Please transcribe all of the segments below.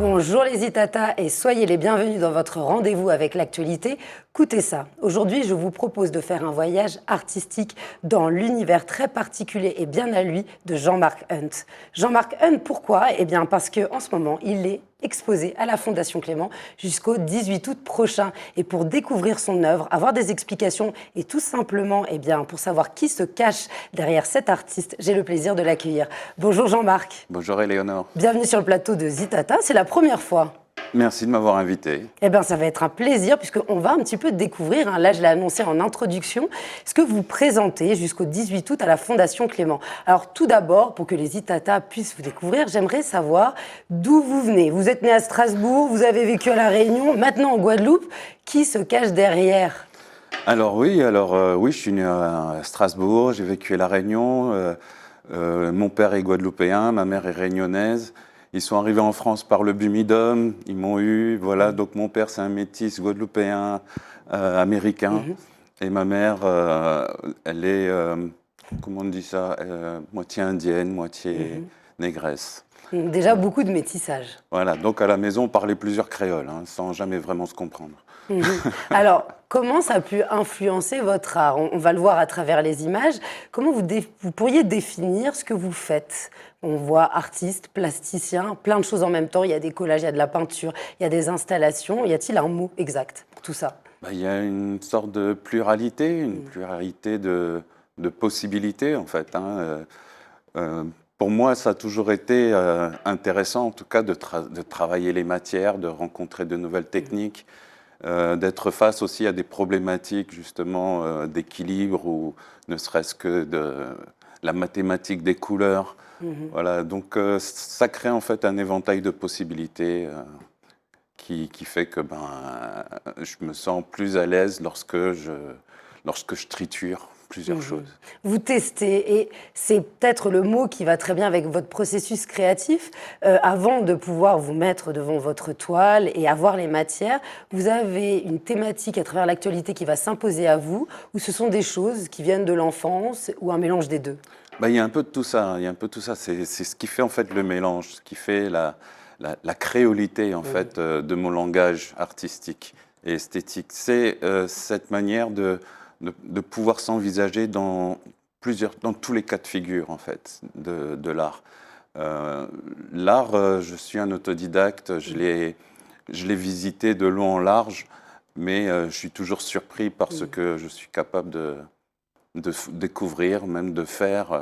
Bonjour les Itata et soyez les bienvenus dans votre rendez-vous avec l'actualité. Écoutez ça, aujourd'hui je vous propose de faire un voyage artistique dans l'univers très particulier et bien à lui de Jean-Marc Hunt. Jean-Marc Hunt, pourquoi? Eh bien parce qu'en ce moment il est exposé à la Fondation Clément jusqu'au 18 août prochain. Et pour découvrir son œuvre, avoir des explications et tout simplement pour savoir qui se cache derrière cet artiste, j'ai le plaisir de l'accueillir. Bonjour Jean-Marc. Bonjour Éléonore. Bienvenue sur le plateau de Zitata, c'est la première fois. Merci de m'avoir invité. Eh bien, ça va être un plaisir puisqu'on va un petit peu découvrir, là je l'ai annoncé en introduction, ce que vous présentez jusqu'au 18 août à la Fondation Clément. Alors tout d'abord, pour que les Itata puissent vous découvrir, j'aimerais savoir d'où vous venez. Vous êtes né à Strasbourg, vous avez vécu à La Réunion, maintenant en Guadeloupe. Qui se cache derrière? Oui, je suis né à Strasbourg, j'ai vécu à La Réunion. Mon père est guadeloupéen, ma mère est réunionnaise. Ils sont arrivés en France par le Bumidum, ils m'ont eu, voilà. Donc mon père c'est un métis guadeloupéen, américain. Et ma mère, elle est, comment on dit ça, moitié indienne, moitié négresse. Déjà beaucoup de métissage. Voilà, donc à la maison on parlait plusieurs créoles, sans jamais vraiment se comprendre. Alors, comment ça a pu influencer votre art? On va le voir à travers les images. Comment vous pourriez définir ce que vous faites? On voit artiste, plasticien, plein de choses en même temps. Il y a des collages, il y a de la peinture, il y a des installations. Y a-t-il un mot exact pour tout ça? Il y a une sorte de pluralité, une pluralité de possibilités en fait. Pour moi, ça a toujours été intéressant, en tout cas, de travailler les matières, de rencontrer de nouvelles techniques, d'être face aussi à des problématiques justement d'équilibre ou ne serait-ce que de la mathématique des couleurs. Voilà, donc ça crée en fait un éventail de possibilités qui fait que je me sens plus à l'aise lorsque je triture plusieurs choses. Vous testez, et c'est peut-être le mot qui va très bien avec votre processus créatif. Avant de pouvoir vous mettre devant votre toile et avoir les matières, vous avez une thématique à travers l'actualité qui va s'imposer à vous, ou ce sont des choses qui viennent de l'enfance ou un mélange des deux? Il y a un peu de tout ça. Il y a un peu de tout ça. C'est ce qui fait en fait le mélange, ce qui fait la créolité en fait de mon langage artistique et esthétique. C'est cette manière de pouvoir s'envisager dans tous les cas de figure en fait de l'art. L'art, je suis un autodidacte, je l'ai visité de long en large, mais je suis toujours surpris par ce que je suis capable de découvrir, même de faire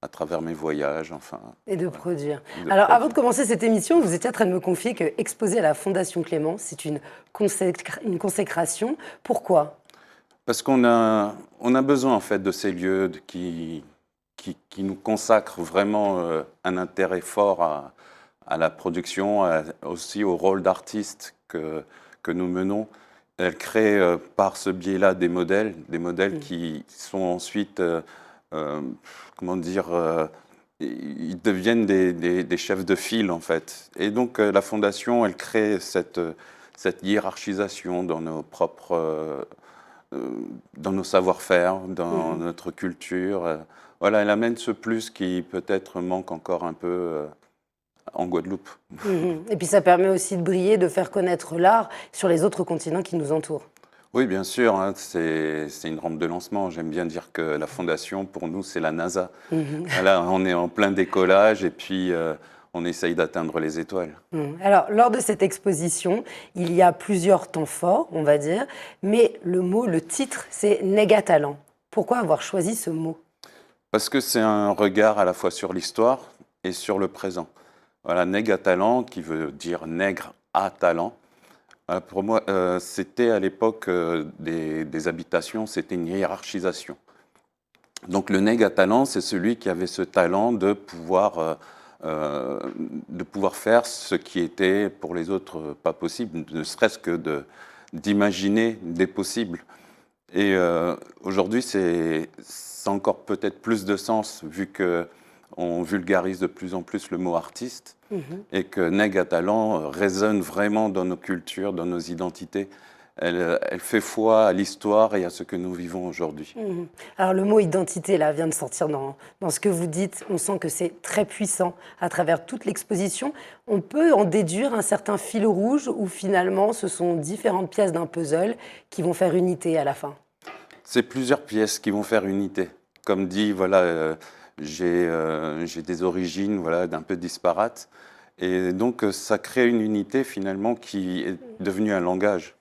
à travers mes voyages, enfin. Et de produire. Alors, avant de commencer cette émission, vous étiez en train de me confier que exposer à la Fondation Clément, c'est une consécration. Pourquoi? Parce qu'on a besoin en fait de ces lieux qui nous consacrent vraiment un intérêt fort à la production, aussi au rôle d'artiste que nous menons. Elle crée par ce biais-là des modèles qui sont ensuite, comment dire, ils deviennent des chefs de file en fait. Et donc la Fondation, elle crée cette hiérarchisation dans nos propres dans nos savoir-faire, dans notre culture. Voilà, elle amène ce plus qui peut-être manque encore un peu en Guadeloupe. Et puis ça permet aussi de briller, de faire connaître l'art sur les autres continents qui nous entourent. Oui, bien sûr, c'est une rampe de lancement. J'aime bien dire que la Fondation, pour nous, c'est la NASA. Voilà, on est en plein décollage et puis on essaye d'atteindre les étoiles. Alors, lors de cette exposition, il y a plusieurs temps forts, on va dire, mais le titre, c'est Néga-Talent. Pourquoi avoir choisi ce mot? Parce que c'est un regard à la fois sur l'histoire et sur le présent. Voilà, Néga-Talent, qui veut dire nègre à talent. Pour moi, c'était à l'époque des habitations, c'était une hiérarchisation. Donc le Néga-Talent, c'est celui qui avait ce talent de pouvoir faire ce qui était pour les autres pas possible, ne serait-ce que d'imaginer des possibles. Et aujourd'hui, ça a encore peut-être plus de sens vu qu'on vulgarise de plus en plus le mot artiste et que Néga-Talent résonne vraiment dans nos cultures, dans nos identités. elle fait foi à l'histoire et à ce que nous vivons aujourd'hui. Mhm. Alors le mot identité là vient de sortir dans ce que vous dites. On sent que c'est très puissant à travers toute l'exposition. On peut en déduire un certain fil rouge où finalement ce sont différentes pièces d'un puzzle qui vont faire unité à la fin. C'est plusieurs pièces qui vont faire unité. Comme dit, voilà, j'ai des origines voilà, d'un peu disparates. Et donc, ça crée une unité finalement qui est devenue un langage.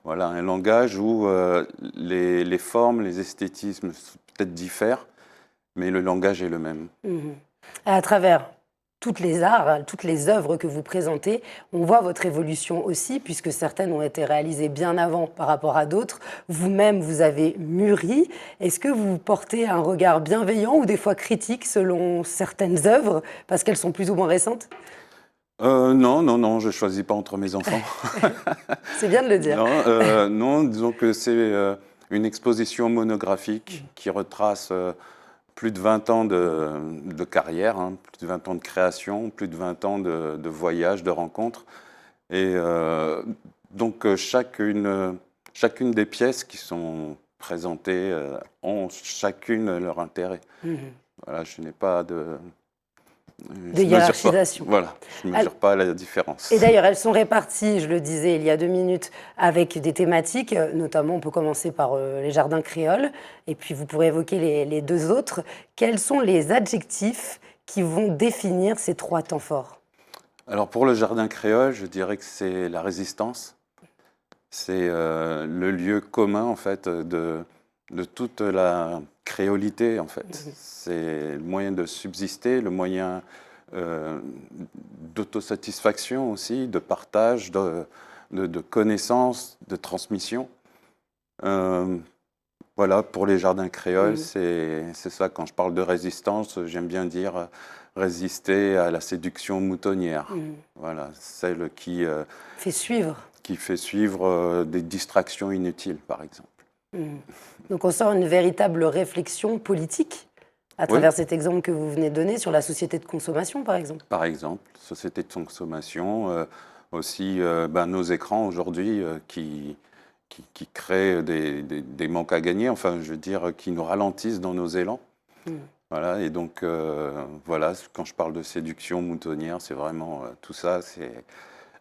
Voilà, un langage où les formes, les esthétismes peut-être diffèrent, mais le langage est le même. Mhm. À travers toutes les arts, toutes les œuvres que vous présentez, on voit votre évolution aussi, puisque certaines ont été réalisées bien avant par rapport à d'autres. Vous-même, vous avez mûri. Est-ce que vous portez un regard bienveillant ou des fois critique selon certaines œuvres, parce qu'elles sont plus ou moins récentes? Non, non, non, je ne choisis pas entre mes enfants. C'est bien de le dire. Non, non, disons que c'est une exposition monographique qui retrace plus de 20 ans de carrière, hein, plus de 20 ans de création, plus de 20 ans de voyages, de rencontres. Et donc chacune des pièces qui sont présentées ont chacune leur intérêt. Mhm. Voilà, je n'ai pas de... De hiérarchisation. Voilà, je ne mesure pas la différence. Et d'ailleurs, elles sont réparties, je le disais il y a 2 minutes, avec des thématiques. Notamment, on peut commencer par les jardins créoles, et puis vous pourrez évoquer les deux autres. Quels sont les adjectifs qui vont définir ces 3 temps forts? Alors pour le jardin créole, je dirais que c'est la résistance. C'est le lieu commun en fait de toute la créolité en fait. C'est le moyen de subsister, le moyen d'autosatisfaction aussi, de partage, de connaissance, de transmission. Voilà, pour les jardins créoles, c'est ça. Quand je parle de résistance, j'aime bien dire résister à la séduction moutonnière. Voilà, celle Fait suivre. qui fait suivre des distractions inutiles, par exemple. Donc on sent une véritable réflexion politique à Oui, travers cet exemple que vous venez de donner sur la société de consommation, par exemple. par exemple, société de consommation, aussi nos écrans aujourd'hui qui créent des manques à gagner, enfin, je veux dire, qui nous ralentissent dans nos élans. Voilà, et donc, voilà, quand je parle de séduction moutonnière, c'est vraiment tout ça, c'est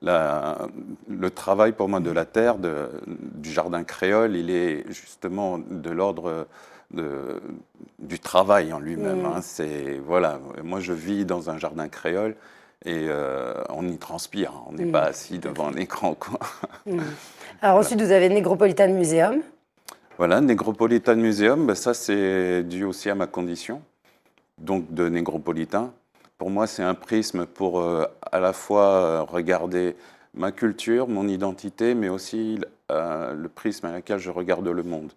le travail pour moi de la terre, du jardin créole, il est justement de l'ordre du travail en lui-même. Hein. C'est, voilà, moi je vis dans un jardin créole et on y transpire, hein. On n'est pas assis devant un écran, quoi. Alors ensuite, vous avez Négropolitan Museum. Voilà, Négropolitan Museum, ça c'est dû aussi à ma condition, donc de négropolitain. Pour moi, c'est un prisme pour à la fois regarder ma culture, mon identité, mais aussi le prisme à laquelle je regarde le monde.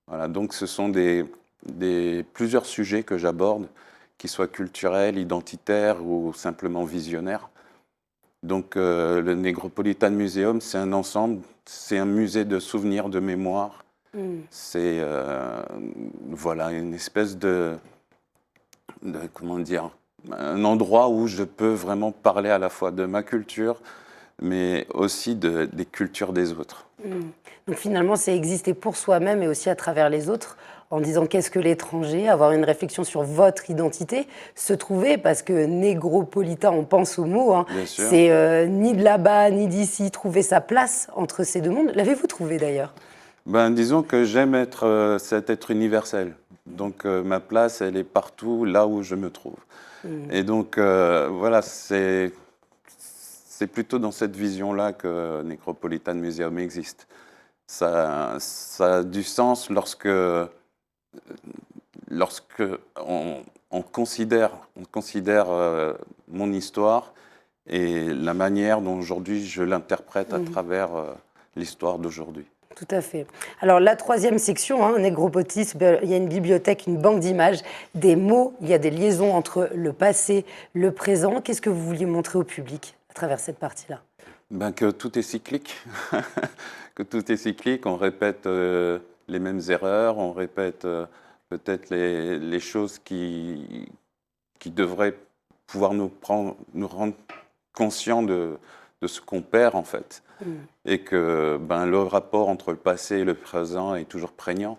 Voilà, donc ce sont plusieurs sujets que j'aborde, qu'ils soient culturels, identitaires ou simplement visionnaires. Donc le Négropolitan Museum, c'est un ensemble, c'est un musée de souvenirs, de mémoire. C'est voilà, une espèce comment dire, un endroit où je peux vraiment parler à la fois de ma culture, mais aussi des cultures des autres. Donc finalement, c'est exister pour soi-même et aussi à travers les autres, en disant qu'est-ce que l'étranger, avoir une réflexion sur votre identité, se trouver, parce que négropolitain, on pense au mot, hein, Bien sûr. c'est ni de là-bas, ni d'ici, trouver sa place entre ces deux mondes. L'avez-vous trouvé d'ailleurs? Disons que j'aime être cet être universel. Donc ma place, elle est partout là où je me trouve. Et donc voilà, c'est plutôt dans cette vision-là que Négropolitan Museum existe. Ça a du sens lorsque on considère mon histoire et la manière dont aujourd'hui je l'interprète à travers l'histoire d'aujourd'hui. Tout à fait. Alors la troisième section, hein, Négropotis, il y a une bibliothèque, une banque d'images, des mots, il y a des liaisons entre le passé, le présent. Qu'est-ce que vous vouliez montrer au public à travers cette partie-là? Que tout est cyclique, que tout est cyclique. On répète les mêmes erreurs, on répète peut-être les choses qui devraient pouvoir nous rendre conscients de de ce qu'on perd en fait. Et que le rapport entre le passé et le présent est toujours prégnant.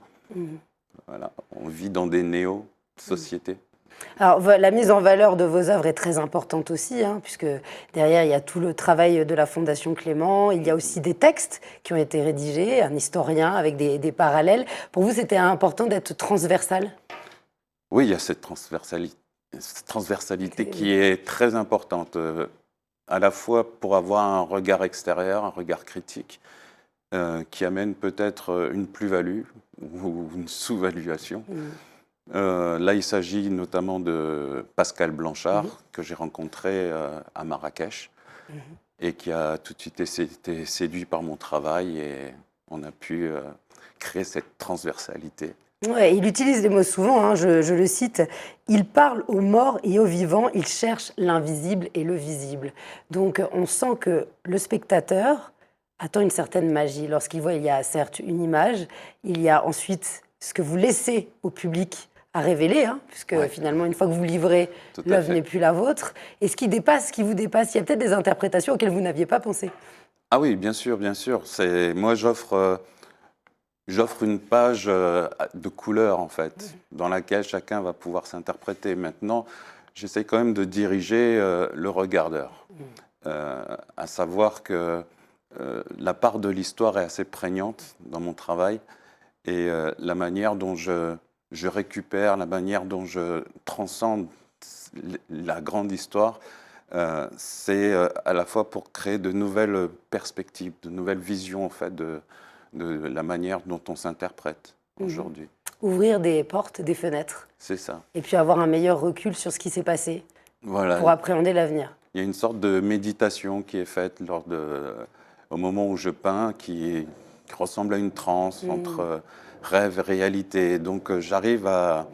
Voilà. On vit dans des néo-sociétés. Alors, la mise en valeur de vos œuvres est très importante aussi, hein, puisque derrière, il y a tout le travail de la Fondation Clément. Il y a aussi des textes qui ont été rédigés, un historien avec des parallèles. Pour vous, c'était important d'être transversal? Oui, il y a cette transversalité qui est très importante, à la fois pour avoir un regard extérieur, un regard critique, qui amène peut-être une plus-value ou une sous-valuation. Là, il s'agit notamment de Pascal Blanchard, que j'ai rencontré à Marrakech, et qui a tout de suite été séduit par mon travail, et on a pu créer cette transversalité. Ouais, il utilise les mots souvent, hein, je le cite, « Il parle aux morts et aux vivants, il cherche l'invisible et le visible ». Donc on sent que le spectateur attend une certaine magie. Lorsqu'il voit, il y a certes une image, il y a ensuite ce que vous laissez au public à révéler, hein, puisque finalement, une fois que vous livrez, l'œuvre n'est plus la vôtre. Et ce qui dépasse, ce qui vous dépasse, il y a peut-être des interprétations auxquelles vous n'aviez pas pensé. Ah oui, bien sûr, bien sûr. Moi, j'offre une page de couleurs, en fait, dans laquelle chacun va pouvoir s'interpréter. Maintenant, j'essaie quand même de diriger le regardeur, à savoir que la part de l'histoire est assez prégnante dans mon travail, et la manière dont je récupère, la manière dont je transcende la grande histoire, c'est à la fois pour créer de nouvelles perspectives, de nouvelles visions, en fait, de la manière dont on s'interprète aujourd'hui. Ouvrir des portes, des fenêtres. C'est ça. Et puis avoir un meilleur recul sur ce qui s'est passé Voilà. pour appréhender l'avenir. Il y a une sorte de méditation qui est faite au moment où je peins, qui ressemble à une transe entre rêve et réalité. Donc j'arrive à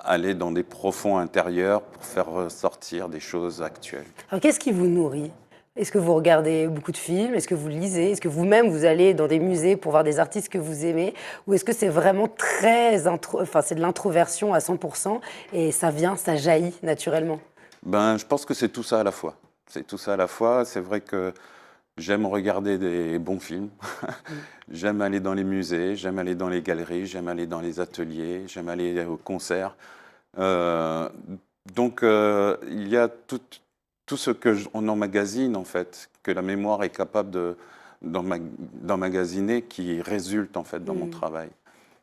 aller dans des profonds intérieurs pour faire ressortir des choses actuelles. Alors qu'est-ce qui vous nourrit? Est-ce que vous regardez beaucoup de films? Est-ce que vous lisez? Est-ce que vous-même, vous allez dans des musées pour voir des artistes que vous aimez? Ou est-ce que c'est vraiment c'est de l'introversion à 100% et ça vient, ça jaillit naturellement? Je pense que c'est tout ça à la fois. C'est tout ça à la fois. C'est vrai que j'aime regarder des bons films. J'aime aller dans les musées, j'aime aller dans les galeries, j'aime aller dans les ateliers, j'aime aller aux concerts. Donc, il y a tout ce qu'on emmagasine, en fait, que la mémoire est capable d'emmagasiner, qui résulte, en fait, dans mon travail.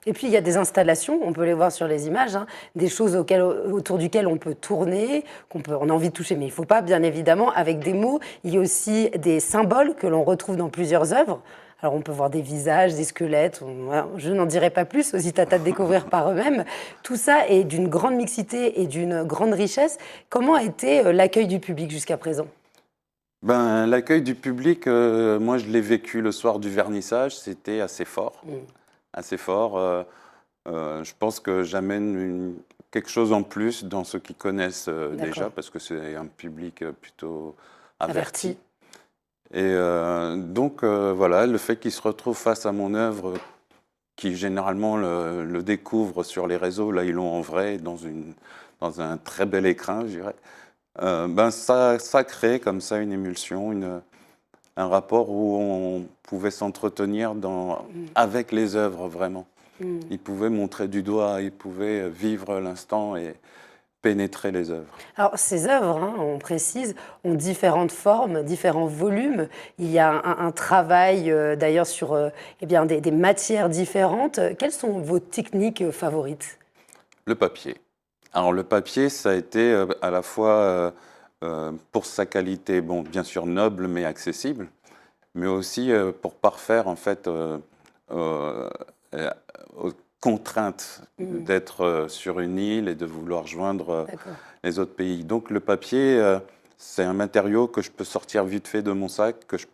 Et puis, il y a des installations, on peut les voir sur les images, hein, des choses autour duquel on peut tourner, on a envie de toucher, mais il ne faut pas, bien évidemment, avec des mots. Il y a aussi des symboles que l'on retrouve dans plusieurs œuvres. Alors, on peut voir des visages, des squelettes, je n'en dirai pas plus, aux Itata de découvrir par eux-mêmes. Tout ça est d'une grande mixité et d'une grande richesse. Comment a été l'accueil du public jusqu'à présent ? L'accueil du public, moi, je l'ai vécu le soir du vernissage, c'était assez fort. Assez fort. Je pense que j'amène quelque chose en plus dans ceux qui connaissent déjà, parce que c'est un public plutôt averti. Et donc, voilà, le fait qu'ils se retrouvent face à mon œuvre, qui généralement le découvrent sur les réseaux, là, ils l'ont en vrai, dans un très bel écrin, je dirais, ça crée comme ça une émulsion, un rapport où on pouvait s'entretenir avec les œuvres, vraiment. Ils pouvaient montrer du doigt, ils pouvaient vivre l'instant et pénétrer les œuvres. Alors, ces œuvres, hein, on précise, ont différentes formes, différents volumes. Il y a un travail, d'ailleurs, sur des matières différentes. Quelles sont vos techniques favorites? Le papier. Alors, le papier, ça a été à la fois... pour sa qualité, bien sûr noble mais accessible, mais aussi pour parfaire en fait aux contraintes d'être sur une île et de vouloir joindre les autres pays. Donc le papier, c'est un matériau que je peux sortir vite fait de mon sac, que je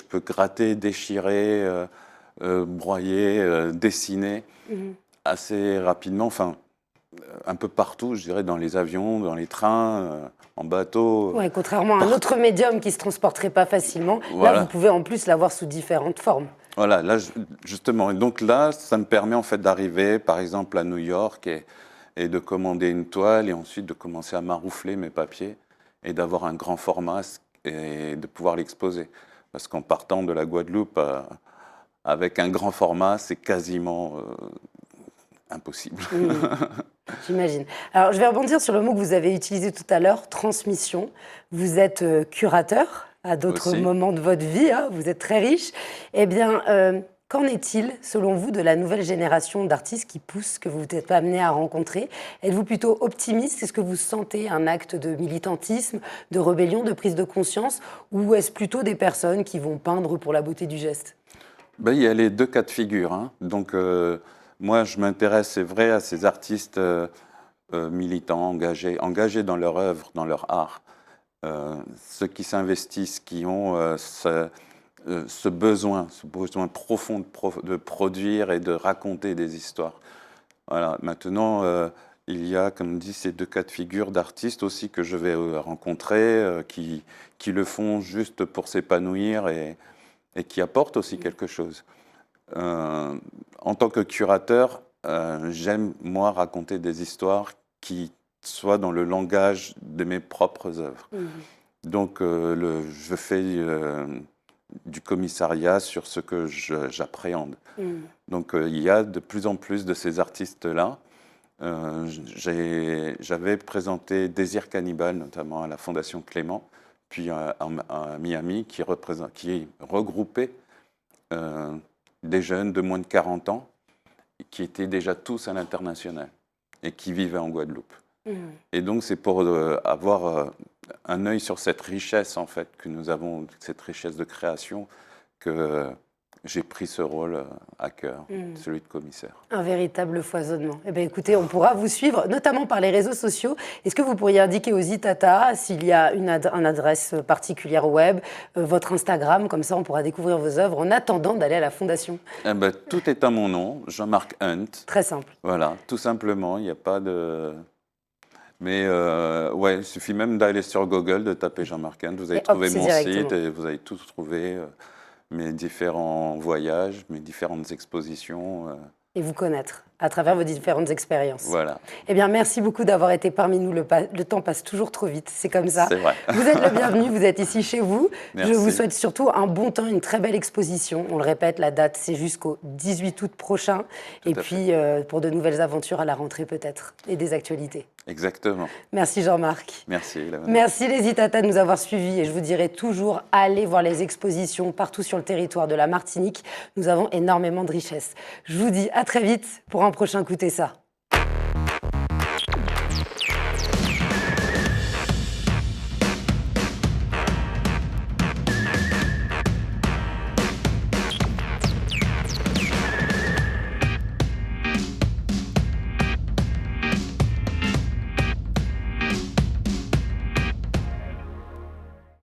peux gratter, déchirer, broyer, dessiner assez rapidement. Enfin, un peu partout, je dirais, dans les avions, dans les trains, en bateau. Oui, contrairement à un autre médium qui ne se transporterait pas facilement, voilà. Là, vous pouvez en plus l'avoir sous différentes formes. Voilà, là, justement. Et donc là, ça me permet en fait d'arriver, par exemple, à New York et de commander une toile et ensuite de commencer à maroufler mes papiers et d'avoir un grand format, et de pouvoir l'exposer. Parce qu'en partant de la Guadeloupe avec un grand format, c'est quasiment impossible. J'imagine. Alors, je vais rebondir sur le mot que vous avez utilisé tout à l'heure, transmission. Vous êtes curateur à d'autres Aussi. moments de votre vie, hein, vous êtes très riche. Eh bien, qu'en est-il, selon vous, de la nouvelle génération d'artistes qui poussent, que vous êtes amené à rencontrer? Êtes-vous plutôt optimiste? Est-ce que vous sentez un acte de militantisme, de rébellion, de prise de conscience? Ou est-ce plutôt des personnes qui vont peindre pour la beauté du geste? Ben, il y a les deux cas de figure, hein. Donc, moi, je m'intéresse, c'est vrai, à ces artistes militants, engagés dans leur œuvre, dans leur art. Ceux qui s'investissent, qui ont ce besoin profond de produire et de raconter des histoires. Voilà. Maintenant, il y a, comme dit, ces deux cas de figure d'artistes aussi que je vais rencontrer, qui le font juste pour s'épanouir et qui apportent aussi quelque chose. En tant que curateur, j'aime, moi, raconter des histoires qui soient dans le langage de mes propres œuvres. Donc, je fais du commissariat sur ce que j'appréhende. Donc, il y a de plus en plus de ces artistes-là. J'avais présenté Désir Cannibal, notamment à la Fondation Clément, puis à Miami, qui regroupait des jeunes de moins de 40 ans qui étaient déjà tous à l'international et qui vivaient en Guadeloupe. Et donc, c'est pour avoir un œil sur cette richesse, en fait, que nous avons, cette richesse de création, que j'ai pris ce rôle à cœur, celui de commissaire. Un véritable foisonnement. Eh bien, écoutez, on pourra vous suivre, notamment par les réseaux sociaux. Est-ce que vous pourriez indiquer aux Itata s'il y a une adresse particulière web, votre Instagram, comme ça on pourra découvrir vos œuvres en attendant d'aller à la Fondation? Eh ben, tout est à mon nom, Jean-Marc Hunt. Très simple. Voilà, tout simplement, il n'y a pas de... Mais ouais, il suffit même d'aller sur Google, de taper Jean-Marc Hunt, vous allez trouver mon site et vous allez tout trouver, mes différents voyages, mes différentes expositions. Et vous connaître à travers vos différentes expériences. Voilà. Eh bien, merci beaucoup d'avoir été parmi nous. Le temps passe toujours trop vite, c'est comme ça. C'est vrai. Vous êtes le bienvenu, vous êtes ici chez vous. Merci. Je vous souhaite surtout un bon temps, une très belle exposition. On le répète, la date, c'est jusqu'au 18 août prochain. Tout et à puis, pour de nouvelles aventures à la rentrée peut-être, et des actualités. Exactement. Merci Jean-Marc. Merci. Merci les Itata de nous avoir suivis. Et je vous dirai toujours, allez voir les expositions partout sur le territoire de la Martinique. Nous avons énormément de richesses. Je vous dis à très vite pour un prochain Écoutez ça.